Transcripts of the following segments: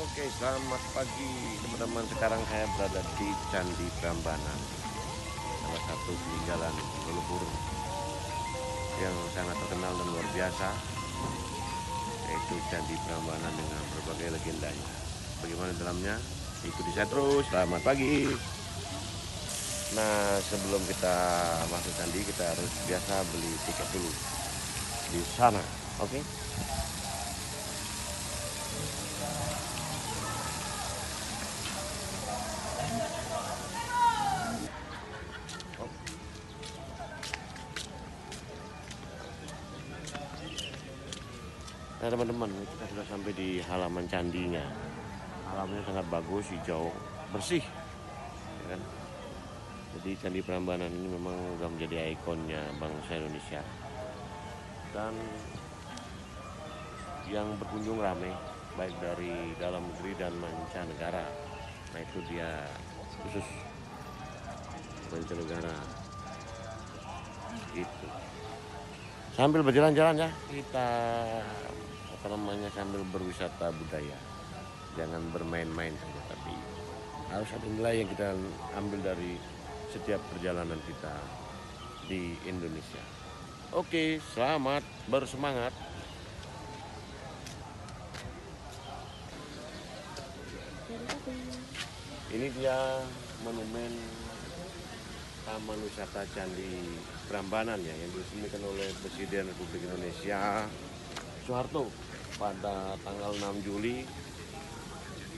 Oke, selamat pagi teman-teman. Sekarang saya berada di Candi Prambanan, salah satu peninggalan leluhur yang sangat terkenal dan luar biasa, yaitu Candi Prambanan dengan berbagai legendanya. Bagaimana dalamnya? Ikuti saya terus. Selamat pagi. Nah, sebelum kita masuk candi, kita harus biasa beli tiket dulu di sana. Oke? Nah teman-teman, kita sudah sampai di halaman candinya. Alamnya sangat bagus, hijau, bersih, ya kan? Jadi Candi Prambanan ini memang sudah menjadi ikonnya bangsa Indonesia. Dan yang berkunjung ramai, baik dari dalam negeri dan mancanegara. Nah itu dia khusus mancanegara itu. Sambil berjalan-jalan ya, kita sambil berwisata budaya. Jangan bermain-main saja, tapi harus ada nilai yang kita ambil dari setiap perjalanan kita di Indonesia. Oke, selamat bersemangat. Ini dia monumen Taman Wisata Candi Prambanan ya, yang diresmikan oleh Presiden Republik Indonesia Soeharto pada tanggal 6 Juli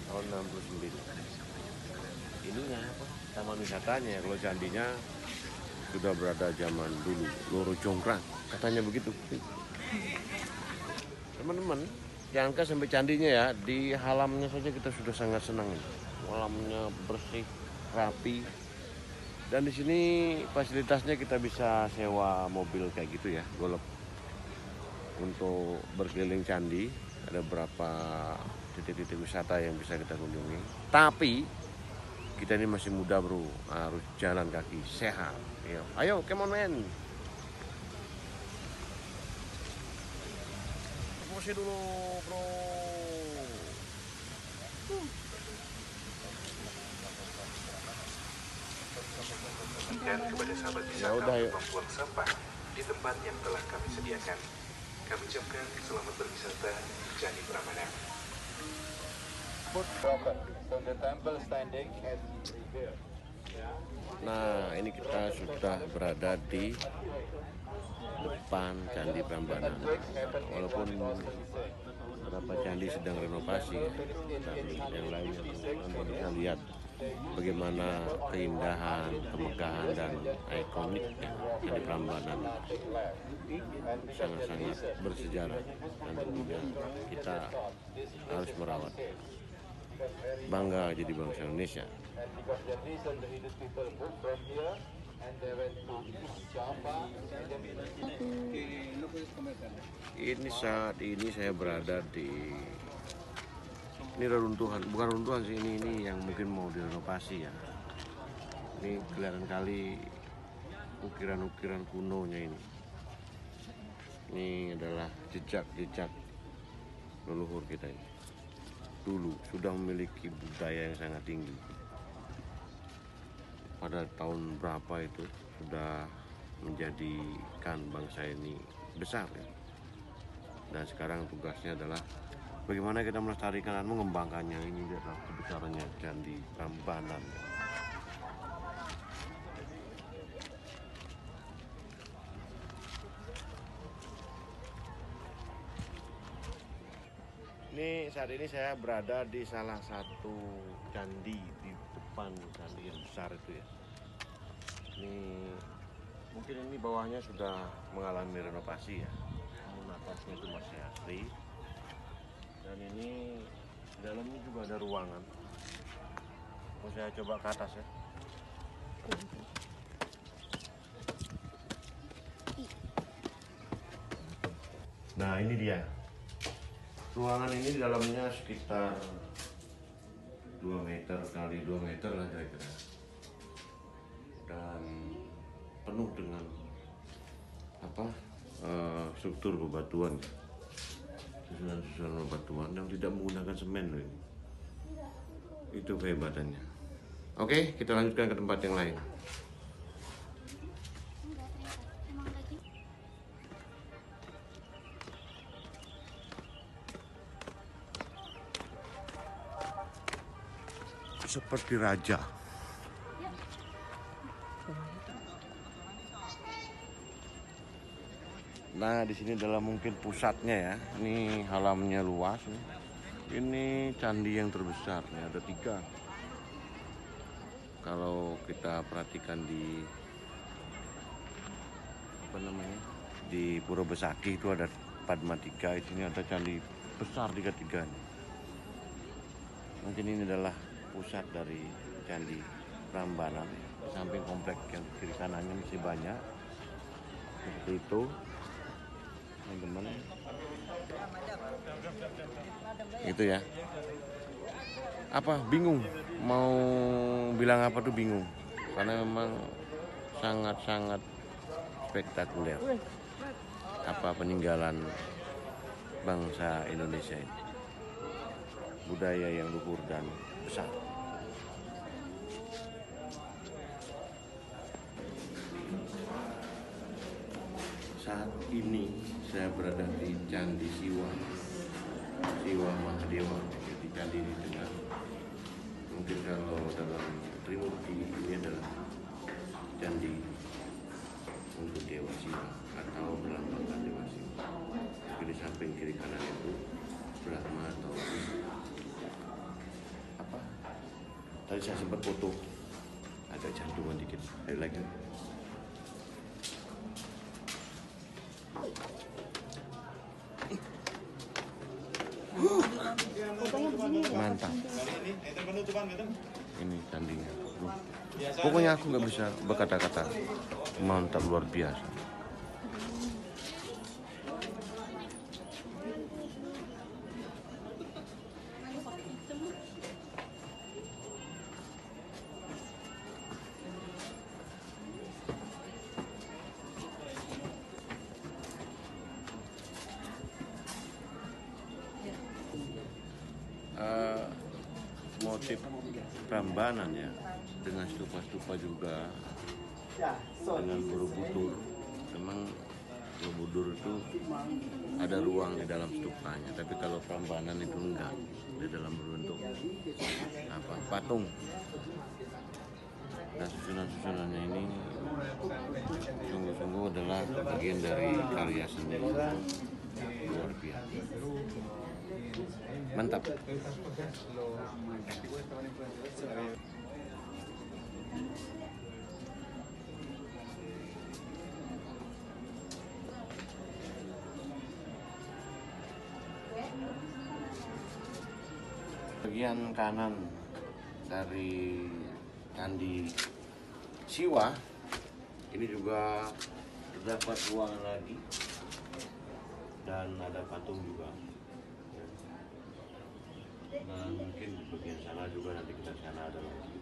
tahun 69. Ininya apa? Taman wisatanya. Kalau candinya sudah berada zaman dulu, Loro Jonggrang, katanya begitu. Teman-teman, jangan sampai candinya ya, di halamnya saja kita sudah sangat senang. Halamnya bersih, rapi. Dan di sini fasilitasnya kita bisa sewa mobil kayak gitu ya, golf, untuk berkeliling candi. Ada beberapa titik-titik wisata yang bisa kita kunjungi. Tapi kita ini masih muda bro, harus jalan kaki sehat. Ayo, come on man. Fokus dulu bro. Dan kepada sahabat wisata untuk membuang sampah di tempat yang telah kami sediakan. Kami ucapkan selamat berwisata di Candi Prambanan. Nah, ini kita sudah berada di depan Candi Prambanan. Walaupun beberapa candi sedang renovasi, dan yang lainnya Anda bisa lihat bagaimana keindahan, kemegahan dan ikoniknya Candi Prambanan. Sangat-sangat bersejarah, dan tentunya kita harus merawat. Bangga jadi bangsa Indonesia. Ini saat ini saya berada di reruntuhan, bukan runtuhan sih, ini yang mungkin mau direnovasi ya. Ini kelihatan kali ukiran-ukiran kunonya ini. Ini adalah jejak-jejak leluhur kita ini. Dulu sudah memiliki budaya yang sangat tinggi. Pada tahun berapa itu sudah menjadikan bangsa ini besar ya. Dan sekarang tugasnya adalah bagaimana kita melestarikan dan mengembangkannya. Ini adalah kebesarannya Candi Prambanan. Ini saat ini saya berada di salah satu candi di depan candi yang besar itu ya. Ini mungkin ini bawahnya sudah mengalami renovasi ya, namun atasnya itu masih asli. Dan ini di dalamnya juga ada ruangan. Mau saya coba ke atas ya. Nah ini dia. Ruangan ini di dalamnya sekitar 2 meter kali 2 meter lah kira-kira. Dan penuh dengan struktur bebatuan, susunan-susunan bebatuan yang tidak menggunakan semen loh ini. Itu kehebatannya. Oke, kita lanjutkan ke tempat yang lain. Seperti raja. Nah, di sini adalah mungkin pusatnya ya. Ini halamannya luas nih. Ini candi yang terbesar nih, ada 3. Kalau kita perhatikan di di Pura Besaki itu ada Padma 3. Di sini ada candi besar 3 nih. Mungkin ini adalah pusat dari candi Prambanan. Di samping komplek yang kiri kanannya masih banyak seperti itu, teman-teman. Itu ya. Apa bingung mau bilang apa tuh bingung, karena memang sangat-sangat spektakuler apa peninggalan bangsa Indonesia ini, budaya yang luhur dan besar. Saat ini saya berada di Candi Siwa Mahadewa, di candi di tengah. Mungkin kalau dalam Trimurti ini adalah candi untuk Dewa Siwa atau melambangkan Dewa Siwa. Di samping kiri kanan itu Brahma atau apa? Tadi saya sempat foto, agak jantungan dikit. Ayo lagi. Mantap. Ini candinya. Pokoknya aku nggak bisa berkata-kata. Mantap, luar biasa. Motif Prambanan ya, dengan stupa-stupa juga, dengan Borobudur. Memang Borobudur itu ada ruang di dalam stupanya, tapi kalau Prambanan itu enggak, di dalam bentuk apa, patung. Dan susunan-susunannya ini sungguh-sungguh adalah bagian dari karya seni luar biasa. Mantap. Bagian kanan dari Candi Siwa ini juga terdapat ruangan lagi dan ada patung juga. Dan mungkin di bagian sana juga, nanti kita sana ada lagi.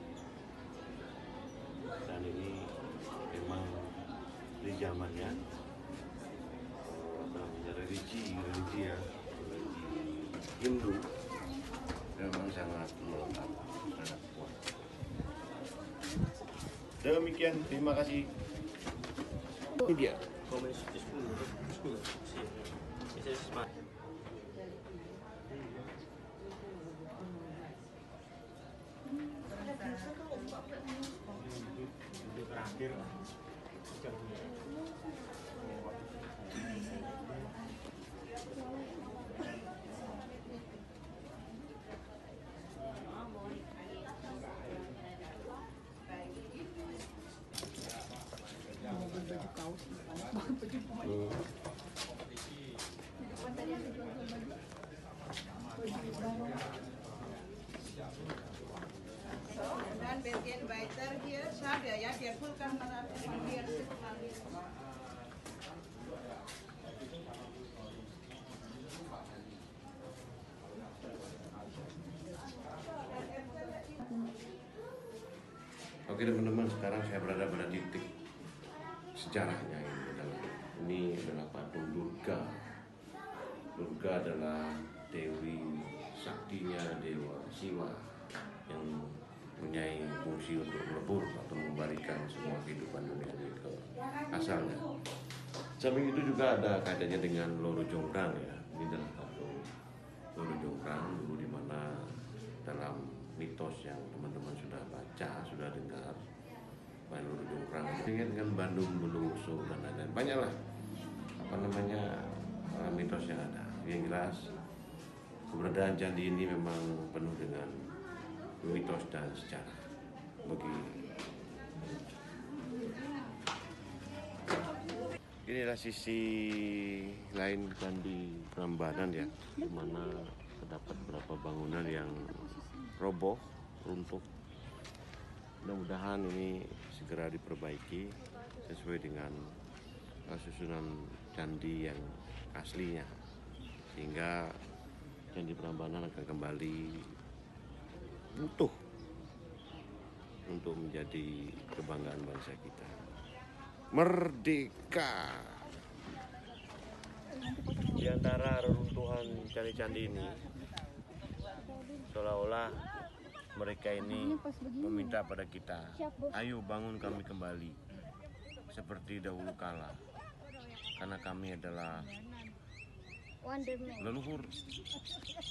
Dan ini memang di zamannya religi ya, religi Hindu, memang sangat melekat, sangat kuat. Demikian, terima kasih. Ini dia. Dan bagian baiter hier, schade ya, dia full kan biar Oke teman-teman, sekarang saya berada pada titik sejarahnya. Ini adalah patung Durga. Durga adalah Dewi saktinya Dewa Siwa yang mempunyai fungsi untuk melebur atau membalikan semua kehidupan dunia ini ke asalnya. Samping itu juga ada kaitannya dengan Loro Jonggrang ya. Ini adalah satu Loro Jonggrang dulu di mana dalam mitos yang teman-teman sudah baca, sudah dengar, Loro Jonggrang dengan Bandung Belungso dan lain-lain. Banyaklah mitos yang ada. Yang jelas keberadaan candi ini memang penuh dengan mitos dan sejarah. Inilah sisi lain Candi Prambanan ya, di mana terdapat beberapa bangunan yang roboh, runtuh. Mudah-mudahan ini segera diperbaiki sesuai dengan susunan candi yang aslinya, sehingga Candi Prambanan akan kembali utuh untuk menjadi kebanggaan bangsa kita. Merdeka! Di antara reruntuhan candi-candi ini, seolah-olah mereka ini meminta pada kita, ayo bangun kami kembali seperti dahulu kala, karena kami adalah leluhur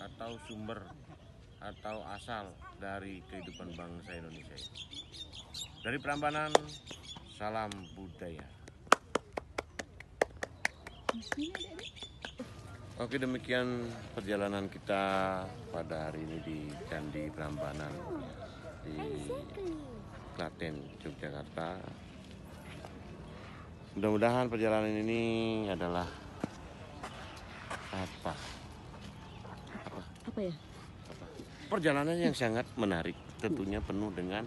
atau sumber atau asal dari kehidupan bangsa Indonesia. Dari Prambanan, salam budaya. Oke, demikian perjalanan kita pada hari ini di Candi Prambanan di Klaten, Yogyakarta. Mudah-mudahan perjalanan ini adalah apa ya? Perjalanan yang sangat menarik, tentunya penuh dengan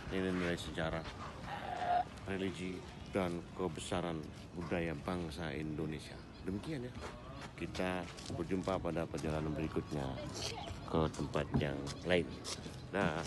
nilai-nilai sejarah, religi, dan kebesaran budaya bangsa Indonesia. Demikian ya. Kita berjumpa pada perjalanan berikutnya ke tempat yang lain. Nah.